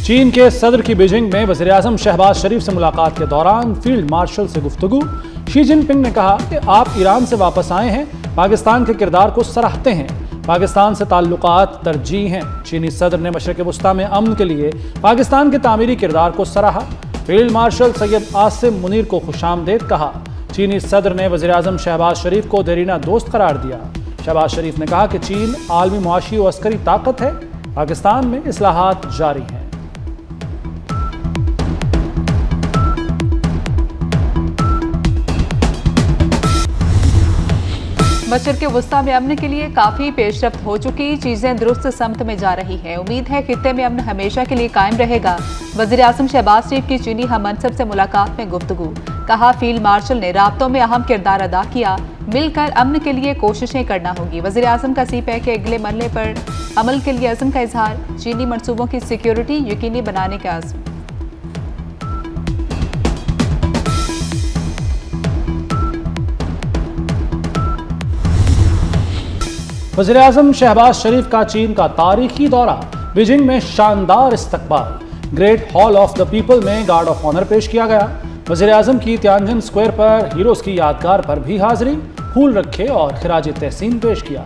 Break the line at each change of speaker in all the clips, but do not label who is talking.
चीन के सदर की बीजिंग में वज़ीर-ए-आज़म शहबाज शरीफ से मुलाकात के दौरान फील्ड मार्शल से गुफ्तगू। शी जिनपिंग ने कहा कि आप ईरान से वापस आए हैं, पाकिस्तान के किरदार को सराहते हैं, पाकिस्तान से ताल्लुकात तरजीह हैं। चीनी सदर ने मशरिक़ वस्ता में अमन के लिए पाकिस्तान के तामीरी किरदार को सराहा। फील्ड मार्शल सैयद आसिम मुनीर को खुशामदीद कहा। चीनी सदर ने वज़ीर-ए-आज़म शहबाज शरीफ को देरीना दोस्त करार दिया। शहबाज शरीफ ने कहा कि चीन आलमी मुआशी और अस्करी ताकत है, पाकिस्तान में इस्लाहात जारी हैं।
मशरिक़ वस्ता में अमन के लिए काफ़ी पेशरफ्त हो चुकी, चीज़ें दुरुस्त समत में जा रही हैं। उम्मीद है खित्ते में अमन हमेशा के लिए कायम रहेगा। वज़ीर-ए-आज़म शहबाज शरीफ की चीनी हम मनसब से मुलाकात में गुफ्तगू। कहा फील्ड मार्शल ने राब्तों में अहम किरदार अदा किया, मिलकर अमन के लिए कोशिशें करना होगी। वज़ीर-ए-आज़म का सीपैक के अगले मरहले पर अमल के लिए अज़्म का इजहार। चीनी मनसूबों की सिक्योरिटी यकीनी बनाने का अज़्म।
वज़ीर-ए-आज़म शहबाज शरीफ का चीन का तारीखी दौरा। बीजिंग में शानदार इस्तकबाल। Great hall of the people में गार्ड ऑफ ऑनर पेश किया गया। वज़ीर-ए-आज़म की तियानजिन स्क्वायर पर हीरोज की यादगार पर भी हाजिरी, फूल रखे और खिराज तहसीन पेश किया।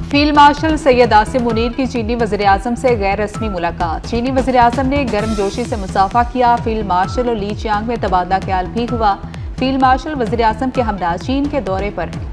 फील्ड मार्शल सैयद आसिम मुनीर की चीनी वज़ीर-ए-आज़म से गैर रस्मी मुलाकात। चीनी वज़ीर-ए-आज़म ने गर्मजोशी से मुसाफा किया। फील्ड मार्शल और ली चियांग में तबादला ख्याल भी हुआ। फील्ड मार्शल वज़ीर-ए-आज़म के हमरा चीन के दौरे पर हैं।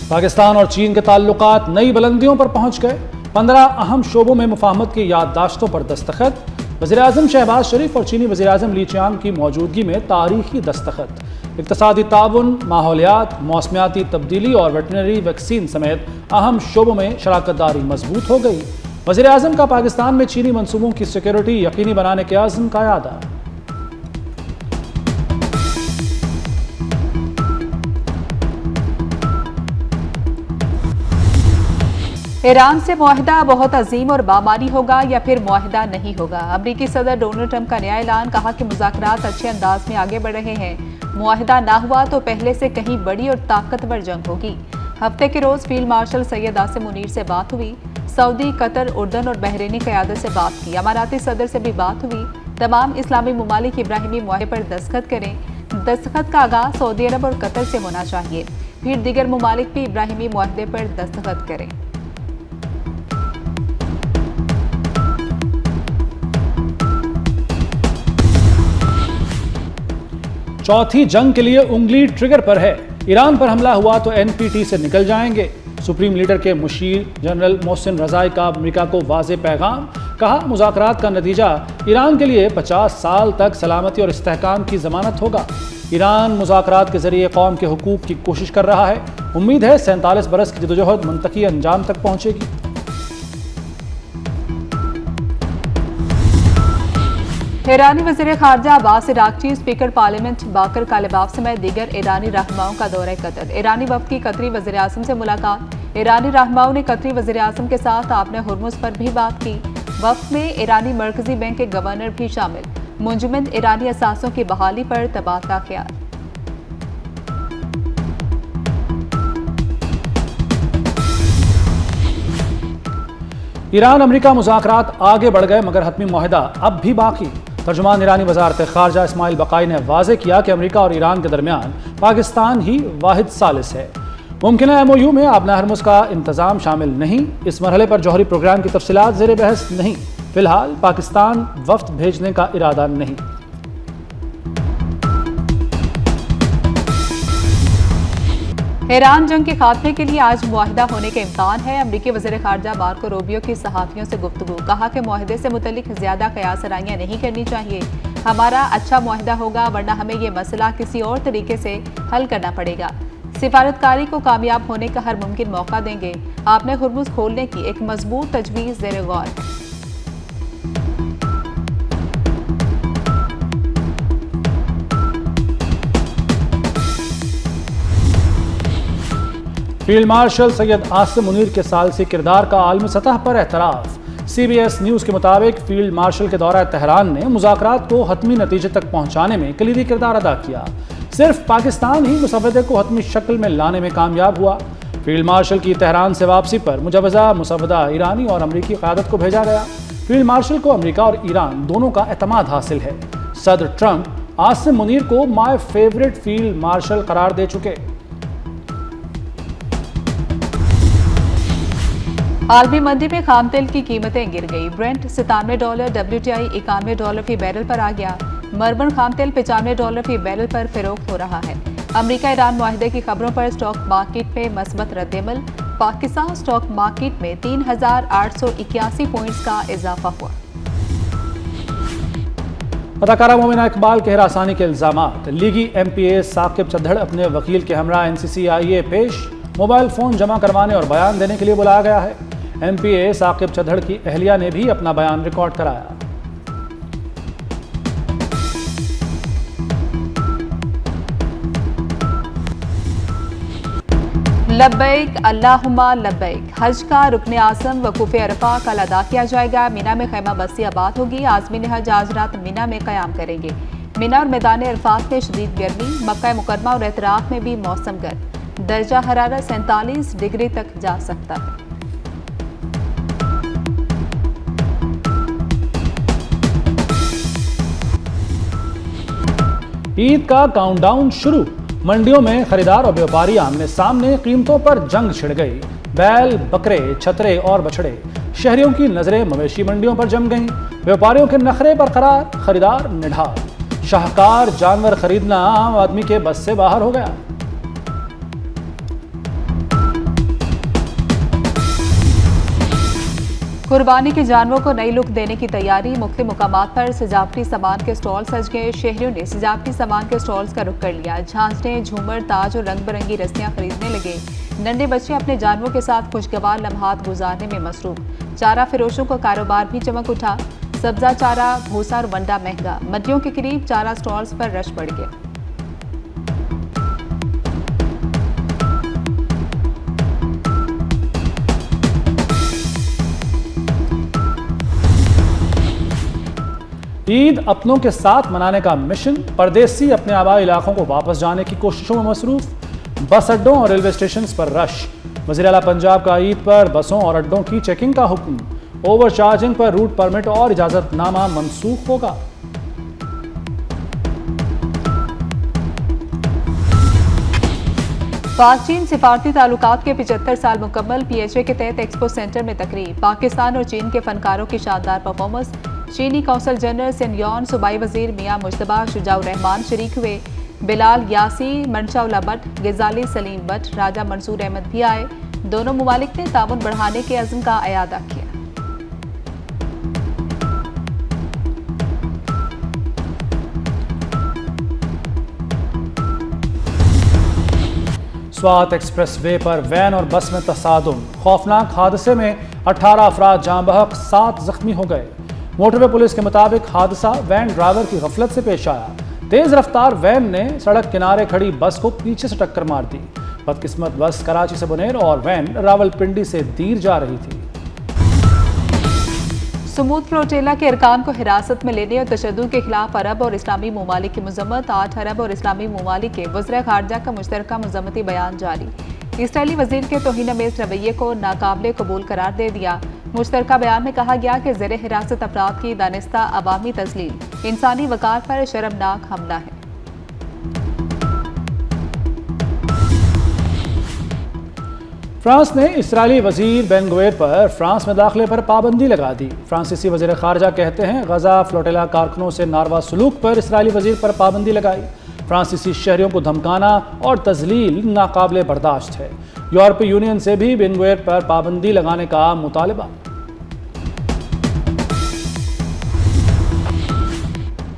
पाकिस्तान और चीन के ताल्लुकात नई बुलंदियों पर पहुंच गए। 15 अहम शोबों में मुफाहमत की याददाश्तों पर दस्तखत। वज़ीर-ए-आज़म शहबाज शरीफ और चीनी वज़ीर-ए-आज़म ली चियांग की मौजूदगी में तारीखी दस्तखत। इक़्तिसादी ताउन, माहौलियात, मौसमियाती तब्दीली और वेटरनरी वैक्सीन समेत अहम शोबों में शराकतदारी मजबूत हो गई। वज़ीर-ए-आज़म का पाकिस्तान में चीनी मंसूबों की सिक्योरिटी यकीनी बनाने के आज़म का यादा।
ईरान से मुआहिदा बहुत अजीम और बामानी होगा या फिर मुआहिदा नहीं होगा। अमरीकी सदर डोनाल्ड ट्रंप का नया ऐलान। कहा कि मुज़ाकरात अच्छे अंदाज में आगे बढ़ रहे हैं। मुआहिदा ना हुआ तो पहले से कहीं बड़ी और ताकतवर जंग होगी। हफ्ते के रोज फील्ड मार्शल सैयद आसिम मुनीर से बात हुई। सऊदी, कतर, उर्दन और बहरीनी क़यादत से बात की। अमाराती सदर से भी बात हुई। तमाम इस्लामी ममालिक इब्राहिमी मुआहिदे पर दस्तखत करें। दस्तखत का आगाज सऊदी अरब और कतर से होना चाहिए, फिर दीगर ममालिक भी इब्राहिमी मुआहिदे पर दस्तखत करें।
चौथी जंग के लिए उंगली ट्रिगर पर है। ईरान पर हमला हुआ तो एनपीटी से निकल जाएंगे। सुप्रीम लीडर के मुशीर जनरल मोहसिन रज़ाई का अमेरिका को वाज़े पैगाम। कहा मुज़ाकरात का नतीजा ईरान के लिए 50 साल तक सलामती और इस्तेहकाम की ज़मानत होगा। ईरान मुज़ाकरात के ज़रिए कौम के हुकूक की कोशिश कर रहा है। उम्मीद है 47 बरस की जदोजहद मुंतकी अंजाम तक पहुँचेगी।
ईरानी वज़ीर ख़ारजा अब्बास इराक़ची स्पीकर पार्लियामेंट बाकर कालिबाफ समेत दीगर ईरानी रहनुमाओं का दौरा कतर। ईरानी वफ़द की कतरी वज़ीर-ए-आज़म से मुलाकात। ईरानी रहनुमाओं ने कतरी वज़ीर-ए-आज़म के साथ आपने हुर्मुज़ पर भी बात की। वफ़द में ईरानी मरकज़ी बैंक के गवर्नर भी शामिल। मुंजमद ईरानी असासों की बहाली पर तबादला ख्याल।
ईरान अमेरिका मुज़ाकरात आगे बढ़ गए मगर हतमी मुआहिदा अब भी बाकी। तर्जुमान ईरानी वज़ारत ख़ारजा इस्माइल बक़ाई ने वाज़े किया कि अमेरिका और ईरान के दरमियान पाकिस्तान ही वाहिद सालिस है। मुमकिन MOU में आबना हरमुज़ का इंतज़ाम शामिल नहीं। इस मरहले पर जौहरी प्रोग्राम की तफसीलात ज़ेर बहस नहीं। फ़िलहाल पाकिस्तान वफ़द भेजने का इरादा नहीं।
ईरान जंग के खात्मे के लिए आज मुआहिदा होने के इम्कान है। अमरीकी वज़ीर ख़ारजा मार्को रूबियो की सहाफ़ियों से गुफ्तगू। कहा कि मुआहिदे से मुतल्लिक ज़्यादा क़यास आराइयाँ नहीं करनी चाहिए। हमारा अच्छा मुआहिदा होगा वरना हमें ये मसला किसी और तरीके से हल करना पड़ेगा। सिफारतकारी को कामयाब होने का हर मुमकिन मौका देंगे। आपने हुर्मुज़ खोलने की एक मजबूत तजवीज़ ज़ेर गौर है।
फील्ड मार्शल सैयद आसिम मुनीर के सालसी किरदार का आलमी सतह पर एतराफ़। CBS न्यूज़ के मुताबिक फील्ड मार्शल के दौरा तेहरान ने मुज़ाकरात को हतमी नतीजे तक पहुँचाने में कलीदी किरदार अदा किया। सिर्फ पाकिस्तान ही मुसव्वदे को हतमी शक्ल में लाने में कामयाब हुआ। फील्ड मार्शल की तेहरान से वापसी पर मुजवजा मुसव्वदा ईरानी और अमरीकी क़यादत को भेजा गया। फील्ड मार्शल को अमरीका और ईरान दोनों का एतमाद हासिल है। सदर ट्रंप आसिम मुनीर को माय फेवरेट फील्ड मार्शल करार दे चुके।
आलमी मंडी में खाम तेल की कीमतें गिर गई। ब्रेंट $97, WTI $91 फी बैरल पर आ गया। मरबन खाम तेल $95 फी बैरल पर फरोख्त हो रहा है। अमरीका ईरान मुआहदे की खबरों पर स्टॉक मार्केट में मस्बत रद्देमल। पाकिस्तान स्टॉक मार्केट में 3,881 पॉइंट्स का इजाफा हुआ।
अदाकारा मोमिना इकबाल के हिरासानी के इल्जामात। लीगी MPA साकिब चद्दड़ अपने वकील के हमरा NCCIA पेश। मोबाइल फोन जमा करवाने और बयान देने के लिए बुलाया गया है। MPA साकिब चद्दड़ की अहलिया ने भी अपना बयान रिकॉर्ड कराया।
लब्बैक अल्लाहुम्मा लब्बैक। हज का रुकन आज़म वकूफ़ अरफा कल अदा किया जाएगा। मिना में खैमा बस्ती आबाद होगी। आज़मीन हज आज रात मिना में क़याम करेंगे। मिना और मैदान अरफात में शदीद गर्मी। मक्का मुकरमा और एतराफ में भी मौसम गर्म। दर्जा हरारत 47 डिग्री तक जा सकता है।
ईद का काउंटडाउन शुरू। मंडियों में खरीदार और व्यापारी आमने सामने कीमतों पर जंग छिड़ गई। बैल, बकरे, छतरे और बछड़े। शहरियों की नजरें मवेशी मंडियों पर जम गईं। व्यापारियों के नखरे बरकरार, खरीदार निढाल। शाहकार जानवर खरीदना आम आदमी के बस से बाहर हो गया।
कुर्बानी के जानवरों को नई लुक देने की तैयारी। मुख्तलिफ मुकामात पर सजावटी सामान के स्टॉल सज गए। शहरियों ने सजावटी सामान के स्टॉल्स का रुख कर लिया। झांझने, झूमर, ताज और रंग बिरंगी रस्सियां खरीदने लगे। नन्हे बच्चे अपने जानवरों के साथ खुशगवार लम्हात गुजारने में मसरूफ। चारा फिरोशों का कारोबार भी चमक उठा। सब्जा चारा, भूसा और वंडा महंगा। मंडियों के करीब चारा स्टॉल्स पर रश बढ़ गया।
ईद अपनों के साथ मनाने का मिशन। परदेसी अपने आबाई इलाकों को वापस जाने की कोशिशों में मसरूफ। बस अड्डों और रेलवे स्टेशन पर रश। वज़ीर आला पंजाब का ईद पर बसों और अड्डों की चेकिंग का हुक्म। ओवर चार्जिंग पर रूट परमिट और इजाजतनामा मनसूख होगा।
पाक चीन सिफारती ताल्लुकात के 75 साल मुकम्मल। PHA के तहत एक्सपो सेंटर में तकरीब। पाकिस्तान और चीन के फनकारों की शानदार परफॉर्मेंस। चीनी कौंसल जनरल सेनयोन, सूबाई वजीर मियां मुश्तबा शुजाउर रहमान शरीक हुए। बिलाल यासी, मनशाउला भट्ट, गिजाली सलीम भट्ट, राजा मंसूर अहमद भी आए। दोनों मुमालिक ने ताउन बढ़ाने के अज़्म का अयादा किया।
स्वात एक्सप्रेस वे पर वैन और बस में तसादुम। खौफनाक हादसे में 18 अफराद जाँ बहक, 7 जख्मी हो गए। मोटरवे पुलिस के मुताबिक हादसा वैन ड्राइवर की गफलत से पेश आया। तेज रफ्तार वैन ने सड़क किनारे खड़ी बस को पीछे से टक्कर मार दी। बदकिस्मत बस कराची से बुनेर और वैन रावलपिंडी से दीर जा रही थी।
सुमूद फ्लोटेला के अरकान को हिरासत में लेने और तशद्दुद के खिलाफ अरब और इस्लामी ममालिक की मजम्मत। 8 अरब और इस्लामी ममालिक के वज़ीर ख़ारजा का मुश्तरका मजम्मती बयान जारी। इसराइली वजीर के तौहीन-आमेज़ रवैये को नाकाबिले कबूल करार दे दिया। मुश्तरका बयान में कहा गया कि ज़ेरे हिरासत अफराद की दानिस्ता अवामी तज़लील इंसानी वक़ार पर शर्मनाक हमला है।
फ्रांस ने इसराइली वजीर बेन गुवेर पर फ्रांस में दाखिले पर पाबंदी लगा दी। फ्रांसीसी वजीर खारजा कहते हैं गजा फ्लोटेला कारकुनों से नारवा सलूक पर इसराइली वजीर पर पाबंदी लगाई। फ्रांसीसी शहरियों को धमकाना और तजलील नाकाबिले बर्दाश्त है। यूरोपीय यूनियन से भी बेन गुवेर पर पाबंदी लगाने का मुतालबा।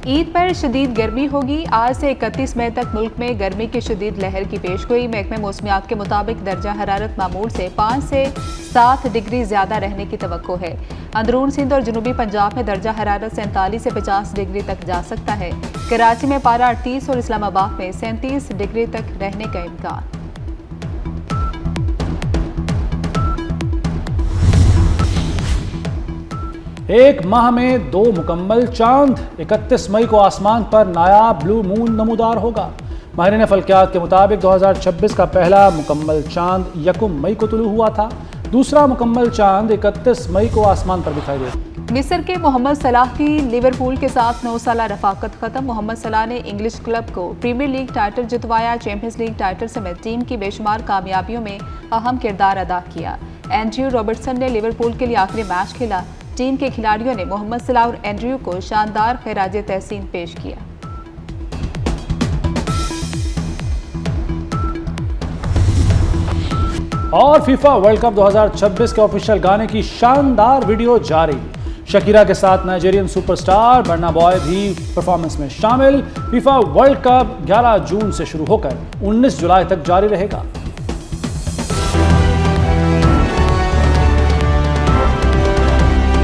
ईद पर शदीद गर्मी होगी। आज से 31 मई तक मुल्क में गर्मी की शदीद लहर की पेशगोई। महकमे मौसमियात के मुताबिक दर्जा हरारत मामूल से 5 से 7 डिग्री ज्यादा रहने की तवक्को है। अंदरून सिंध और जनूबी पंजाब में दर्जा हरारत 47 से 50 डिग्री तक जा सकता है। कराची में पारा 38 और इस्लामाबाद में 37 डिग्री तक रहने का इम्कान।
एक माह में 2 मुकम्मल चांद। 31 मई को आसमान पर नायाब ब्लू मून नमूदार होगा। माहिरीन फल्कियात के मुताबिक 2026 का पहला मुकम्मल चांद 1 मई को तुलू हुआ था। दूसरा मुकम्मल चांद 31 मई को आसमान पर दिखाई दिया।
मिस्र के मोहम्मद सलाह की लिवरपूल के साथ 9 साला रफाकत खत्म। मोहम्मद सलाह ने इंग्लिश क्लब को प्रीमियर लीग टाइटल जितवाया। चैंपियंस लीग टाइटल समेत टीम की बेशुमार कामयाबियों में अहम किरदार अदा किया। एंड्रयू रॉबर्टसन ने लिवरपूल के लिए आखिरी मैच खेला। टीम के खिलाड़ियों ने मोहम्मद सलाह और एंड्रयू को शानदार खिराज तहसीन पेश किया।
और फीफा वर्ल्ड कप 2026 के ऑफिशियल गाने की शानदार वीडियो जारी। शकीरा के साथ नाइजीरियन सुपरस्टार बर्ना बॉय भी परफॉर्मेंस में शामिल। फीफा वर्ल्ड कप 11 जून से शुरू होकर 19 जुलाई तक जारी रहेगा।